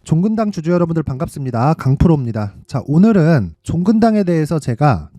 종근당 주주 여러분들 반갑습니다. 강프로입니다. 자, 오늘은 종근당에 대해서 제가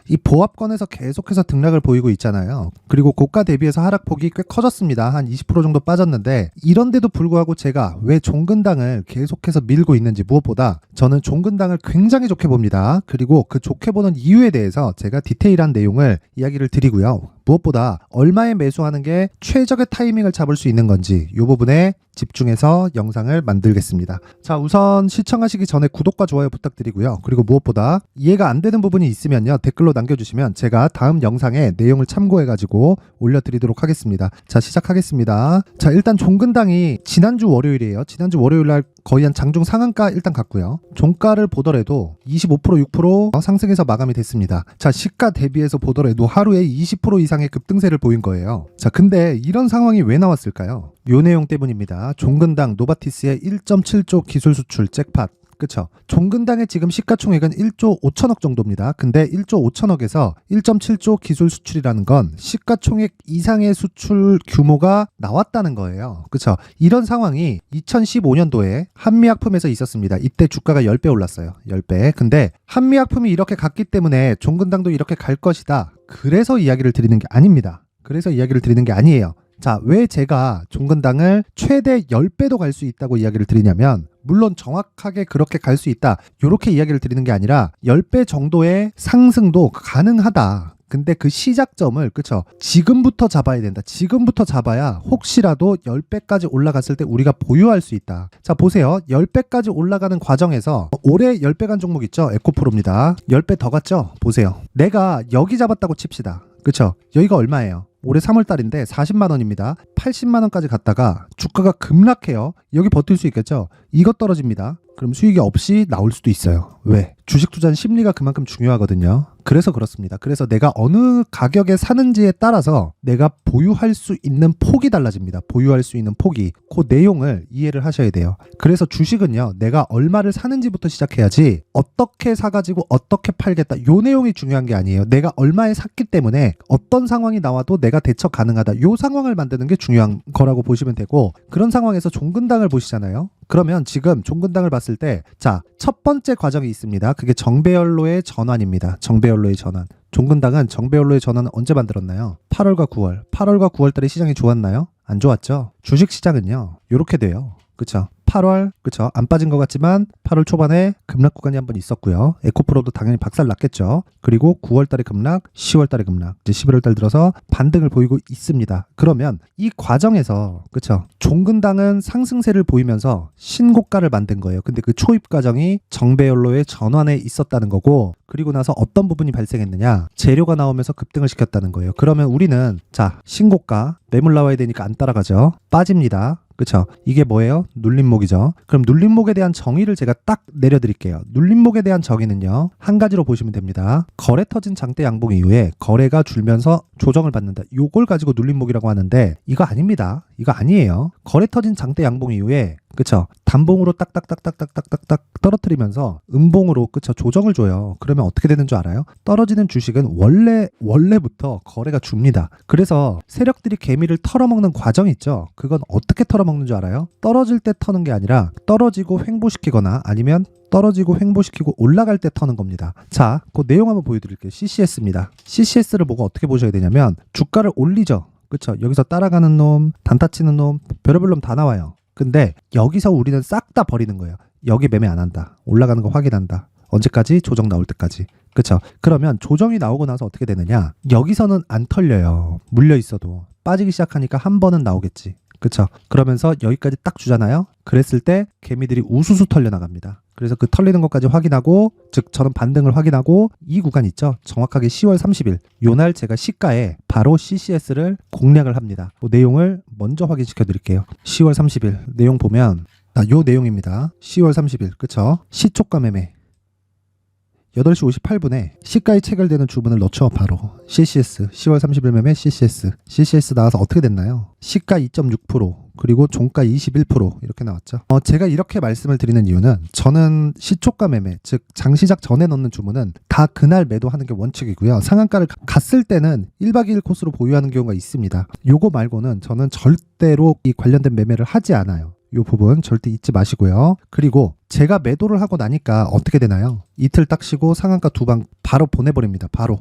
이 보합권에서 계속해서 등락을 보이고 있잖아요. 그리고 고가 대비해서 하락폭이 꽤 커졌습니다. 한 20% 정도 빠졌는데, 이런데도 불구하고 제가 왜 종근당을 계속해서 밀고 있는지, 무엇보다 저는 종근당을 굉장히 좋게 봅니다. 그리고 그 좋게 보는 이유에 대해서 제가 디테일한 내용을 이야기를 드리고요. 무엇보다 얼마에 매수하는 게 최적의 타이밍을 잡을 수 있는 건지, 이 부분에 집중해서 영상을 만들겠습니다. 자, 우선 시청하시기 전에 구독과 좋아요 부탁드리고요. 그리고 무엇보다 이해가 안 되는 부분이 있으면요, 댓글로 남겨주시면 제가 다음 영상에 내용을 참고해가지고 올려드리도록 하겠습니다. 자, 시작하겠습니다. 자, 일단 종근당이 지난주 월요일이에요. 지난주 월요일날 거의 한 장중 상한가 일단 갔고요. 종가를 보더라도 25% 6% 상승해서 마감이 됐습니다. 자, 시가 대비해서 보더라도 하루에 20% 이상의 급등세를 보인 거예요. 자, 근데 이런 상황이 왜 나왔을까요? 요 내용 때문입니다. 종근당 노바티스의 1.7조 기술 수출 잭팟. 그쵸? 종근당의 지금 시가총액은 1조 5천억 정도입니다. 근데 1조 5천억에서 1.7조 기술 수출이라는 건 시가총액 이상의 수출 규모가 나왔다는 거예요. 그쵸? 이런 상황이 2015년도에 한미약품에서 있었습니다. 이때 주가가 10배 올랐어요. 10배. 근데 한미약품이 이렇게 갔기 때문에 종근당도 이렇게 갈 것이다. 그래서 이야기를 드리는 게 아닙니다. 그래서 이야기를 드리는 게 아니에요. 자, 왜 제가 종근당을 최대 10배도 갈 수 있다고 이야기를 드리냐면, 물론 정확하게 그렇게 갈 수 있다, 이렇게 이야기를 드리는 게 아니라 10배 정도의 상승도 가능하다. 근데 그 시작점을 지금부터 잡아야 된다. 지금부터 잡아야 혹시라도 10배까지 올라갔을 때 우리가 보유할 수 있다. 자, 보세요. 10배까지 올라가는 과정에서 올해 10배 간 종목 있죠? 에코프로입니다. 10배 더 갔죠? 보세요. 내가 여기 잡았다고 칩시다. 그쵸? 여기가 얼마예요? 올해 3월달인데 40만원입니다. 80만원까지 갔다가 주가가 급락해요. 여기 버틸 수 있겠죠? 이거 떨어집니다. 그럼 수익이 없이 나올 수도 있어요. 왜? 주식 투자는 심리가 그만큼 중요하거든요. 그래서 그렇습니다. 그래서 내가 어느 가격에 사는지에 따라서 내가 보유할 수 있는 폭이 달라집니다. 보유할 수 있는 폭이. 그 내용을 이해를 하셔야 돼요. 그래서 주식은요, 내가 얼마를 사는지부터 시작해야지 어떻게 사가지고 어떻게 팔겠다, 요 내용이 중요한 게 아니에요. 내가 얼마에 샀기 때문에 어떤 상황이 나와도 내가 대처 가능하다, 요 상황을 만드는 게 중요한 거라고 보시면 되고, 그런 상황에서 종근당을 보시잖아요. 그러면 지금 종근당을 봤을 때, 자, 첫 번째 과정이 있습니다. 그게 정배열로의 전환입니다. 정배열로의 전환. 종근당은 정배열로의 전환은 언제 만들었나요? 8월과 9월. 8월과 9월 달에 시장이 좋았나요? 안 좋았죠. 주식 시장은요, 요렇게 돼요. 그쵸? 8월, 그쵸? 안 빠진 것 같지만 8월 초반에 급락 구간이 한번 있었고요. 에코프로도 당연히 박살 났겠죠. 그리고 9월 달에 급락, 10월 달에 급락, 이제 11월 달 들어서 반등을 보이고 있습니다. 그러면 이 과정에서, 그쵸? 종근당은 상승세를 보이면서 신고가를 만든 거예요. 근데 그 초입 과정이 정배열로의 전환에 있었다는 거고, 그리고 나서 어떤 부분이 발생했느냐? 재료가 나오면서 급등을 시켰다는 거예요. 그러면 우리는, 자, 신고가, 매물 나와야 되니까 안 따라가죠. 빠집니다. 그쵸? 이게 뭐예요? 눌림목이죠. 그럼 눌림목에 대한 정의를 제가 딱 내려드릴게요. 눌림목에 대한 정의는요, 한 가지로 보시면 됩니다. 거래 터진 장대 양봉 이후에 거래가 줄면서 조정을 받는다. 요걸 가지고 눌림목이라고 하는데, 이거 아닙니다. 이거 아니에요. 거래 터진 장대 양봉 이후에, 그쵸? 단봉으로 딱딱딱딱딱딱딱 떨어뜨리면서 음봉으로, 그쵸? 조정을 줘요. 그러면 어떻게 되는 줄 알아요? 떨어지는 주식은 원래부터 거래가 줍니다. 그래서 세력들이 개미를 털어먹는 과정이 있죠. 그건 어떻게 털어먹는 줄 알아요? 떨어질 때 터는 게 아니라 떨어지고 횡보시키거나 아니면 떨어지고 횡보시키고 올라갈 때 터는 겁니다. 자, 그 내용 한번 보여드릴게요. CCS입니다. CCS를 보고 어떻게 보셔야 되냐면, 주가를 올리죠. 그쵸? 여기서 따라가는 놈, 단타 치는 놈, 별의별 놈 다 나와요. 근데 여기서 우리는 싹 다 버리는 거예요. 여기 매매 안 한다. 올라가는 거 확인한다. 언제까지? 조정 나올 때까지. 그쵸? 그러면 조정이 나오고 나서 어떻게 되느냐? 여기서는 안 털려요. 물려 있어도. 빠지기 시작하니까 한 번은 나오겠지. 그쵸? 그러면서 여기까지 딱 주잖아요. 그랬을 때 개미들이 우수수 털려 나갑니다. 그래서 그 털리는 것까지 확인하고, 즉 저는 반등을 확인하고, 이 구간 있죠? 정확하게 10월 30일 요날 제가 시가에 바로 CCS를 공략을 합니다. 그 내용을 먼저 확인시켜 드릴게요. 10월 30일 내용 보면, 요 내용입니다. 10월 30일, 그쵸? 시초가 매매 8시 58분에 시가에 체결되는 주문을 넣죠. 바로 CCS 10월 30일 매매 CCS 나와서 어떻게 됐나요? 시가 2.6%, 그리고 종가 21% 이렇게 나왔죠. 제가 이렇게 말씀을 드리는 이유는, 저는 시초가 매매, 즉 장시작 전에 넣는 주문은 다 그날 매도하는 게 원칙이고요. 상한가를 갔을 때는 1박 2일 코스로 보유하는 경우가 있습니다. 요거 말고는 저는 절대로 이 관련된 매매를 하지 않아요. 이 부분 절대 잊지 마시고요. 그리고 제가 매도를 하고 나니까 어떻게 되나요? 이틀 딱 쉬고 상한가 두 방 바로 보내버립니다. 바로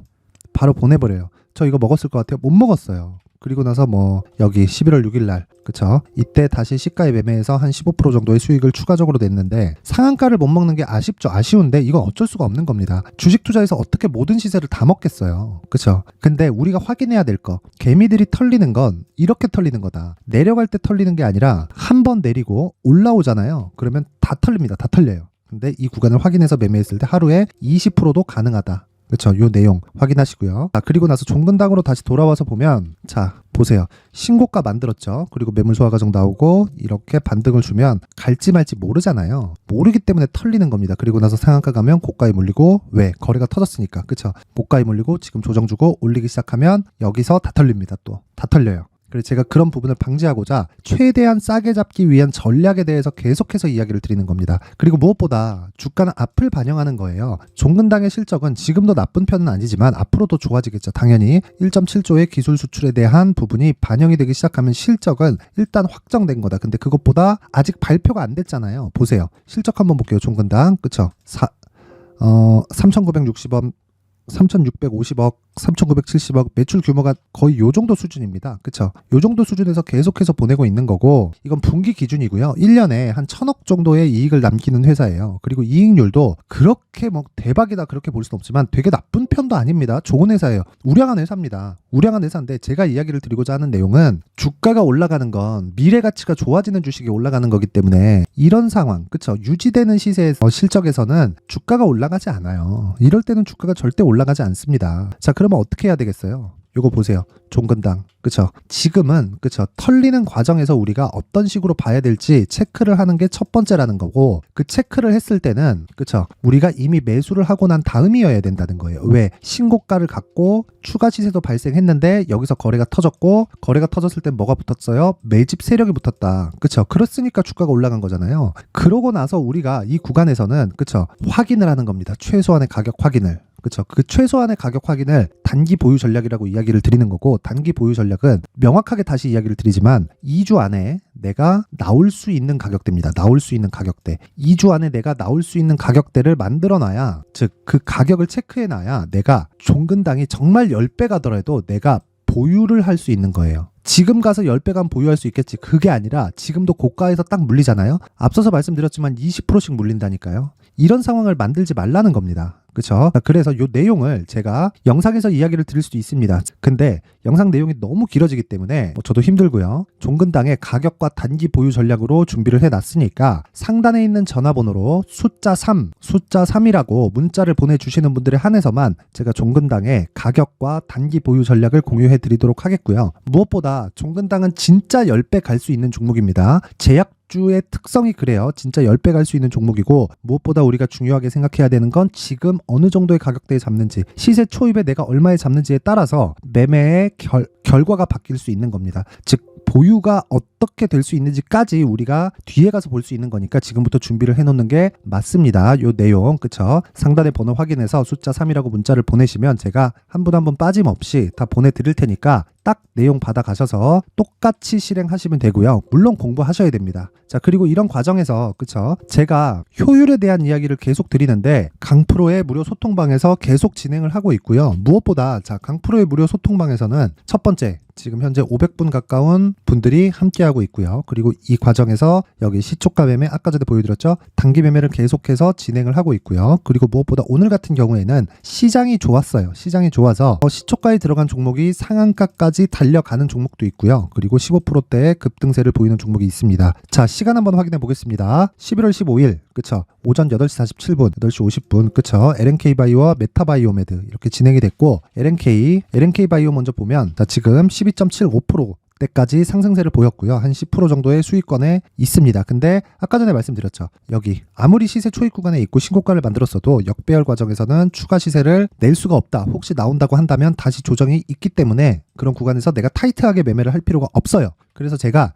보내버려요. 저 이거 먹었을 것 같아요? 못 먹었어요. 그리고 나서 뭐 여기 11월 6일 날 그쵸? 이때 다시 시가에 매매해서 한 15% 정도의 수익을 추가적으로 냈는데 상한가를 못 먹는 게 아쉽죠. 아쉬운데 이건 어쩔 수가 없는 겁니다. 주식 투자에서 어떻게 모든 시세를 다 먹겠어요. 그쵸? 근데 우리가 확인해야 될 거, 개미들이 털리는 건 이렇게 털리는 거다. 내려갈 때 털리는 게 아니라 한 번 내리고 올라오잖아요. 그러면 다 털립니다. 다 털려요. 근데 이 구간을 확인해서 매매했을 때 하루에 20%도 가능하다. 그렇죠. 요 내용 확인하시고요. 자, 그리고 나서 종근당으로 다시 돌아와서 보면 자, 보세요. 신고가 만들었죠. 그리고 매물 소화 과정 나오고 이렇게 반등을 주면 갈지 말지 모르잖아요. 모르기 때문에 털리는 겁니다. 그리고 나서 상한가 가면 고가에 물리고 왜? 거래가 터졌으니까. 그렇죠. 고가에 물리고 지금 조정 주고 올리기 시작하면 여기서 다 털립니다. 또 다 털려요. 그래서 제가 그런 부분을 방지하고자 최대한 싸게 잡기 위한 전략에 대해서 계속해서 이야기를 드리는 겁니다. 그리고 무엇보다 주가는 앞을 반영하는 거예요. 종근당의 실적은 지금도 나쁜 편은 아니지만 앞으로도 좋아지겠죠. 당연히 1.7조의 기술 수출에 대한 부분이 반영이 되기 시작하면 실적은 일단 확정된 거다. 근데 그것보다 아직 발표가 안 됐잖아요. 보세요. 실적 한번 볼게요. 종근당. 그쵸? 3,960원 3,650억, 3,970억 매출 규모가 거의 요 정도 수준입니다. 그쵸? 요 정도 수준에서 계속해서 보내고 있는 거고 이건 분기 기준이고요. 1년에 한 1,000억 정도의 이익을 남기는 회사예요. 그리고 이익률도 그렇게 뭐 대박이다 그렇게 볼 수는 없지만 되게 나쁜 편도 아닙니다. 좋은 회사예요. 우량한 회사입니다. 우량한 회사인데 제가 이야기를 드리고자 하는 내용은 주가가 올라가는 건 미래 가치가 좋아지는 주식이 올라가는 거기 때문에 이런 상황, 그쵸? 유지되는 시세에서 실적에서는 주가가 올라가지 않아요. 이럴 때는 주가가 절대 올라가지 않습니다. 자, 그러면 어떻게 해야 되겠어요? 요거 보세요. 종근당. 그쵸? 지금은, 그쵸? 털리는 과정에서 우리가 어떤 식으로 봐야 될지 체크를 하는 게 첫 번째라는 거고, 그 체크를 했을 때는, 그쵸? 우리가 이미 매수를 하고 난 다음이어야 된다는 거예요. 왜? 신고가를 갖고 추가 시세도 발생했는데, 여기서 거래가 터졌고, 거래가 터졌을 때 뭐가 붙었어요? 매집 세력이 붙었다. 그쵸? 그렇으니까 주가가 올라간 거잖아요. 그러고 나서 우리가 이 구간에서는, 그쵸? 확인을 하는 겁니다. 최소한의 가격 확인을. 그렇죠. 그 최소한의 가격 확인을 단기 보유 전략이라고 이야기를 드리는 거고 단기 보유 전략은 명확하게 다시 이야기를 드리지만 2주 안에 내가 나올 수 있는 가격대입니다. 나올 수 있는 가격대. 2주 안에 내가 나올 수 있는 가격대를 만들어 놔야 즉 그 가격을 체크해 놔야 내가 종근당이 정말 10배 가더라도 내가 보유를 할 수 있는 거예요. 지금 가서 10배간 보유할 수 있겠지. 그게 아니라 지금도 고가에서 딱 물리잖아요. 앞서서 말씀드렸지만 20%씩 물린다니까요. 이런 상황을 만들지 말라는 겁니다. 그쵸? 그래서 요 내용을 제가 영상에서 이야기를 드릴 수도 있습니다. 근데 영상 내용이 너무 길어지기 때문에 저도 힘들고요. 종근당의 가격과 단기 보유 전략으로 준비를 해놨으니까 상단에 있는 전화번호로 숫자 3이라고 문자를 보내주시는 분들에 한해서만 제가 종근당의 가격과 단기 보유 전략을 공유해 드리도록 하겠고요. 무엇보다 종근당은 진짜 10배 갈 수 있는 종목입니다. 제약주의 특성이 그래요. 진짜 10배 갈 수 있는 종목이고 무엇보다 우리가 중요하게 생각해야 되는 건 지금 어느 정도의 가격대에 잡는지 시세 초입에 내가 얼마에 잡는지에 따라서 매매의 결과가 바뀔 수 있는 겁니다. 즉 보유가 어떻게 될 수 있는지까지 우리가 뒤에 가서 볼 수 있는 거니까 지금부터 준비를 해놓는 게 맞습니다. 요 내용 그쵸? 상단의 번호 확인해서 숫자 3이라고 문자를 보내시면 제가 한 분 한 분 빠짐없이 다 보내드릴 테니까 딱 내용 받아가셔서 똑같이 실행하시면 되고요. 물론 공부하셔야 됩니다. 자, 그리고 이런 과정에서 그쵸? 제가 효율에 대한 이야기를 계속 드리는데 강프로의 무료 소통방에서 계속 진행을 하고 있고요. 무엇보다 자, 강프로의 무료 소통방에서는 첫 번째 지금 현재 500분 가까운 분들이 함께하고 있고요. 그리고 이 과정에서 여기 시초가 매매 아까 전에 보여드렸죠. 단기 매매를 계속해서 진행을 하고 있고요. 그리고 무엇보다 오늘 같은 경우에는 시장이 좋았어요. 시장이 좋아서 시초가에 들어간 종목이 상한가까지 달려가는 종목도 있고요. 그리고 15%대의 급등세를 보이는 종목이 있습니다. 자, 시간 한번 확인해 보겠습니다. 11월 15일 그쵸? 오전 8시 47분, 8시 50분 그쵸? LNK바이오와 메타바이오메드 이렇게 진행이 됐고 LNK바이오 먼저 보면 자, 지금 12.75% 때까지 상승세를 보였고요. 한 10% 정도의 수익권에 있습니다. 근데 아까 전에 말씀드렸죠. 여기 아무리 시세 초입 구간에 있고 신고가를 만들었어도 역배열 과정에서는 추가 시세를 낼 수가 없다. 혹시 나온다고 한다면 다시 조정이 있기 때문에 그런 구간에서 내가 타이트하게 매매를 할 필요가 없어요. 그래서 제가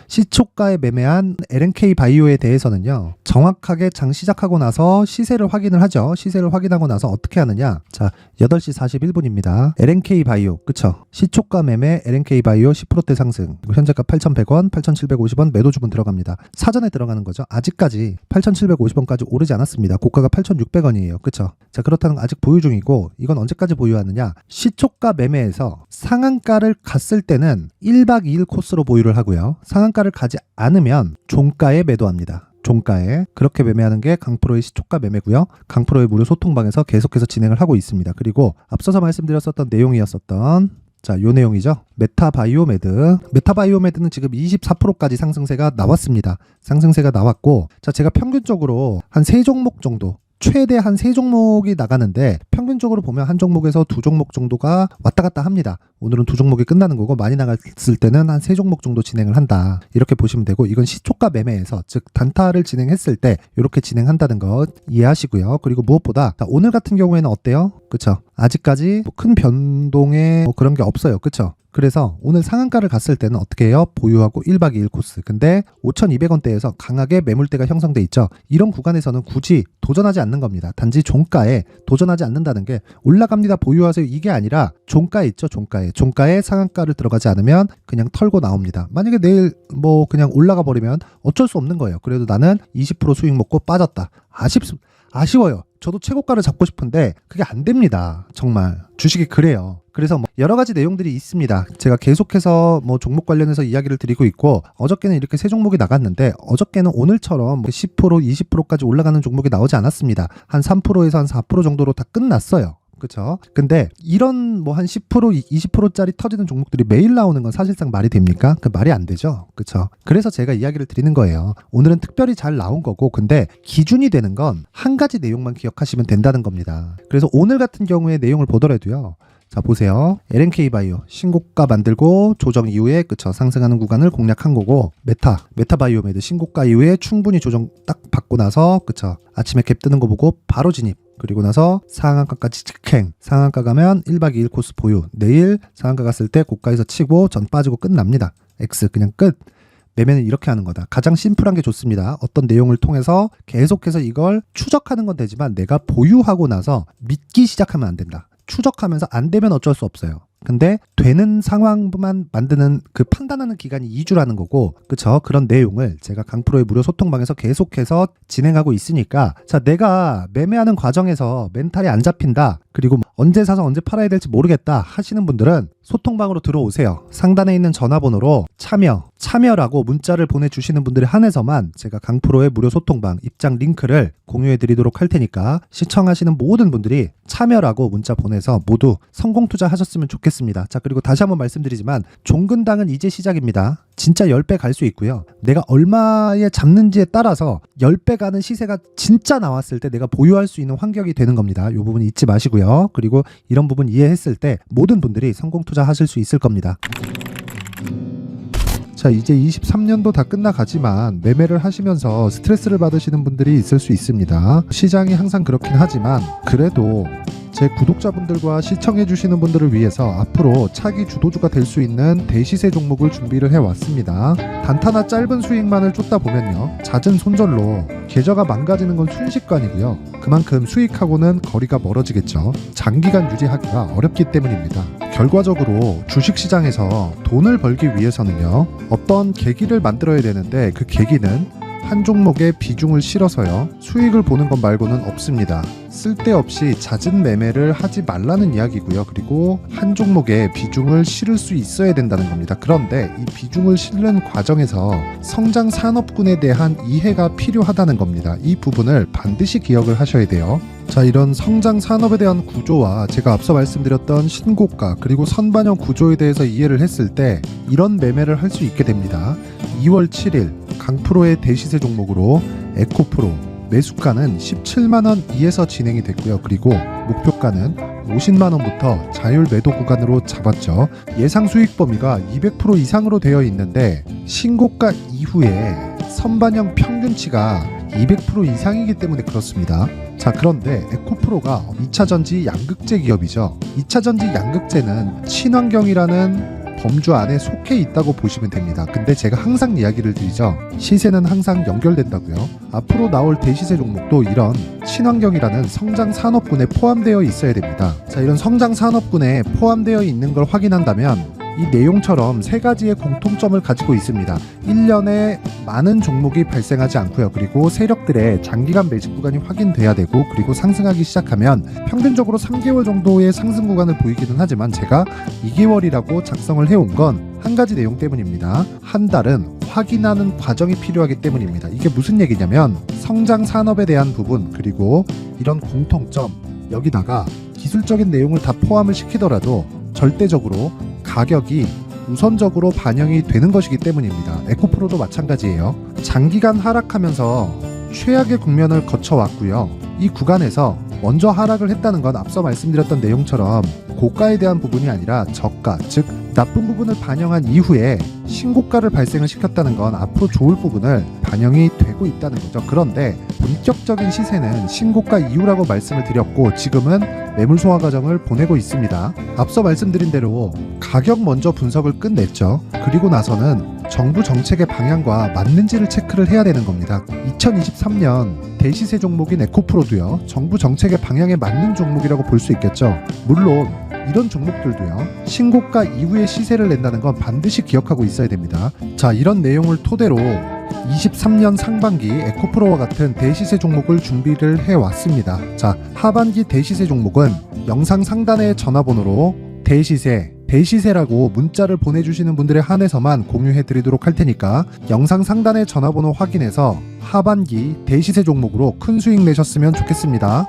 시초가에 매매한 LNK 바이오에 대해서는요, 정확하게 장 시작하고 나서 시세를 확인을 하죠. 시세를 확인하고 나서 어떻게 하느냐. 8시 41분입니다. LNK 바이오, 그쵸? 시초가 매매 LNK 바이오 10%대 상승. 현재가 8,100원, 8,750원 매도 주문 들어갑니다. 사전에 들어가는 거죠. 아직까지 8,750원까지 오르지 않았습니다. 고가가 8,600원이에요. 그쵸? 그렇다는 건 아직 보유 중이고, 이건 언제까지 보유하느냐. 시초가 매매에서 상한가를 갔을 때는 1박 2일 코스로 보유를 하고요. 상한가를 가지 않으면 종가에 매도합니다. 종가에. 그렇게 매매하는 게 강프로의 시초가 매매고요. 강프로의 무료 소통방에서 계속해서 진행을 하고 있습니다. 그리고 앞서서 말씀드렸었던 내용이었었던 요 내용이죠. 메타바이오메드. 메타바이오메드는 지금 24%까지 상승세가 나왔습니다. 상승세가 나왔고, 제가 평균적으로 한 3종목 정도, 최대 한 3종목이 나가는데 평균적으로 보면 한 종목에서 2종목 정도가 왔다 갔다 합니다. 오늘은 2종목이 끝나는 거고, 많이 나갔을 때는 한 3종목 정도 진행을 한다. 이렇게 보시면 되고, 이건 시초가 매매에서, 즉 단타를 진행했을 때 이렇게 진행한다는 거 이해하시고요. 그리고 무엇보다 오늘 같은 경우에는 어때요? 그쵸? 아직까지 큰 변동의 그런 게 없어요. 그쵸? 그래서 오늘 상한가를 갔을 때는 어떻게 해요? 보유하고 1박 2일 코스. 근데 5,200원대에서 강하게 매물대가 형성돼 있죠. 이런 구간에서는 굳이 도전하지 않는 겁니다. 단지 종가에 도전하지 않는다는 게, 올라갑니다 보유하세요 이게 아니라 종가에 있죠. 종가에 상한가를 들어가지 않으면 그냥 털고 나옵니다. 만약에 내일 그냥 올라가 버리면 어쩔 수 없는 거예요. 그래도 나는 20% 수익 먹고 빠졌다. 아쉬워요. 저도 최고가를 잡고 싶은데 그게 안 됩니다. 정말 주식이 그래요. 그래서 여러 가지 내용들이 있습니다. 제가 계속해서 종목 관련해서 이야기를 드리고 있고, 어저께는 이렇게 3종목이 나갔는데, 어저께는 오늘처럼 10%, 20%까지 올라가는 종목이 나오지 않았습니다. 한 3%에서 한 4% 정도로 다 끝났어요. 그쵸? 근데 이런 한 10%, 20%짜리 터지는 종목들이 매일 나오는 건 사실상 말이 됩니까? 말이 안 되죠. 그쵸? 그래서 제가 이야기를 드리는 거예요. 오늘은 특별히 잘 나온 거고, 근데 기준이 되는 건 한 가지 내용만 기억하시면 된다는 겁니다. 그래서 오늘 같은 경우에 내용을 보더라도요. 보세요. LNK 바이오 신고가 만들고 조정 이후에 상승하는 구간을 공략한 거고, 메타바이오메드 신고가 이후에 충분히 조정 딱 받고 나서 아침에 갭 뜨는 거 보고 바로 진입. 그리고 나서 상한가까지 직행. 상한가 가면 1박 2일 코스 보유. 내일 상한가 갔을 때 고가에서 치고 전 빠지고 끝납니다. X 그냥 끝. 매매는 이렇게 하는 거다. 가장 심플한 게 좋습니다. 어떤 내용을 통해서 계속해서 이걸 추적하는 건 되지만, 내가 보유하고 나서 믿기 시작하면 안 된다. 추적하면서 안 되면 어쩔 수 없어요. 근데 되는 상황만 만드는 판단하는 기간이 2주라는 거고, 그쵸? 그런 내용을 제가 강프로의 무료 소통방에서 계속해서 진행하고 있으니까, 내가 매매하는 과정에서 멘탈이 안 잡힌다, 그리고 언제 사서 언제 팔아야 될지 모르겠다 하시는 분들은 소통방으로 들어오세요. 상단에 있는 전화번호로 참여라고 문자를 보내주시는 분들에 한해서만 제가 강프로의 무료 소통방 입장 링크를 공유해 드리도록 할 테니까, 시청하시는 모든 분들이 참여라고 문자 보내서 모두 성공 투자하셨으면 좋겠습니다. 그리고 다시 한번 말씀드리지만, 종근당은 이제 시작입니다. 진짜 10배 갈 수 있고요. 내가 얼마에 잡는지에 따라서 10배 가는 시세가 진짜 나왔을 때 내가 보유할 수 있는 환경이 되는 겁니다. 이 부분 잊지 마시고요. 그리고 이런 부분 이해했을 때 모든 분들이 성공 투자하실 수 있을 겁니다. 이제 23년도 다 끝나가지만 매매를 하시면서 스트레스를 받으시는 분들이 있을 수 있습니다. 시장이 항상 그렇긴 하지만, 그래도 제 구독자분들과 시청해주시는 분들을 위해서 앞으로 차기 주도주가 될 수 있는 대시세 종목을 준비를 해왔습니다. 단타나 짧은 수익만을 쫓다 보면요, 잦은 손절로 계좌가 망가지는 건 순식간이고요. 그만큼 수익하고는 거리가 멀어지겠죠. 장기간 유지하기가 어렵기 때문입니다. 결과적으로 주식시장에서 돈을 벌기 위해서는요, 어떤 계기를 만들어야 되는데, 그 계기는 한 종목에 비중을 실어서요, 수익을 보는 것 말고는 없습니다. 쓸데없이 잦은 매매를 하지 말라는 이야기고요. 그리고 한 종목에 비중을 실을 수 있어야 된다는 겁니다. 그런데 이 비중을 실는 과정에서 성장 산업군에 대한 이해가 필요하다는 겁니다. 이 부분을 반드시 기억을 하셔야 돼요. 이런 성장 산업에 대한 구조와 제가 앞서 말씀드렸던 신고가 그리고 선반영 구조에 대해서 이해를 했을 때 이런 매매를 할 수 있게 됩니다. 2월 7일 강프로의 대시세 종목으로 에코프로 매수가는 17만원 이에서 진행이 됐고요. 그리고 목표가는 50만원부터 자율 매도 구간으로 잡았죠. 예상 수익 범위가 200% 이상으로 되어 있는데, 신고가 이후에 선반영 평균치가 200% 이상이기 때문에 그렇습니다. 그런데 에코프로가 2차전지 양극재 기업이죠. 2차전지 양극재는 친환경이라는 범주 안에 속해 있다고 보시면 됩니다. 근데 제가 항상 이야기를 드리죠. 시세는 항상 연결된다고요. 앞으로 나올 대시세 종목도 이런 친환경이라는 성장 산업군에 포함되어 있어야 됩니다. 자, 이런 성장 산업군에 포함되어 있는 걸 확인한다면 이 내용처럼 세 가지의 공통점을 가지고 있습니다. 1년에 많은 종목이 발생하지 않고요. 그리고 세력들의 장기간 매집 구간이 확인돼야 되고, 그리고 상승하기 시작하면 평균적으로 3개월 정도의 상승 구간을 보이기는 하지만 제가 2개월이라고 작성을 해온 건 한 가지 내용 때문입니다. 한 달은 확인하는 과정이 필요하기 때문입니다. 이게 무슨 얘기냐면 성장 산업에 대한 부분, 그리고 이런 공통점, 여기다가 기술적인 내용을 다 포함을 시키더라도 절대적으로 가격이 우선적으로 반영이 되는 것이기 때문입니다. 에코프로도 마찬가지예요. 장기간 하락하면서 최악의 국면을 거쳐왔고요. 이 구간에서 먼저 하락을 했다는 건 앞서 말씀드렸던 내용처럼 고가에 대한 부분이 아니라 저가, 즉 나쁜 부분을 반영한 이후에 신고가를 발생을 시켰다는 건 앞으로 좋을 부분을 반영이 되고 있다는 거죠. 그런데 본격적인 시세는 신고가 이후라고 말씀을 드렸고, 지금은 매물 소화 과정을 보내고 있습니다. 앞서 말씀드린 대로 가격 먼저 분석을 끝냈죠. 그리고 나서는 정부 정책의 방향과 맞는지를 체크를 해야 되는 겁니다. 2023년 대시세 종목인 에코프로도요, 정부 정책의 방향에 맞는 종목이라고 볼 수 있겠죠. 물론 이런 종목들도요, 신고가 이후에 시세를 낸다는 건 반드시 기억하고 있어야 됩니다. 자, 이런 내용을 토대로 23년 상반기 에코프로와 같은 대시세 종목을 준비를 해왔습니다. 자, 하반기 대시세 종목은 영상 상단의 전화번호로 대시세라고 문자를 보내주시는 분들에 한해서만 공유해드리도록 할 테니까 영상 상단의 전화번호 확인해서 하반기 대시세 종목으로 큰 수익 내셨으면 좋겠습니다.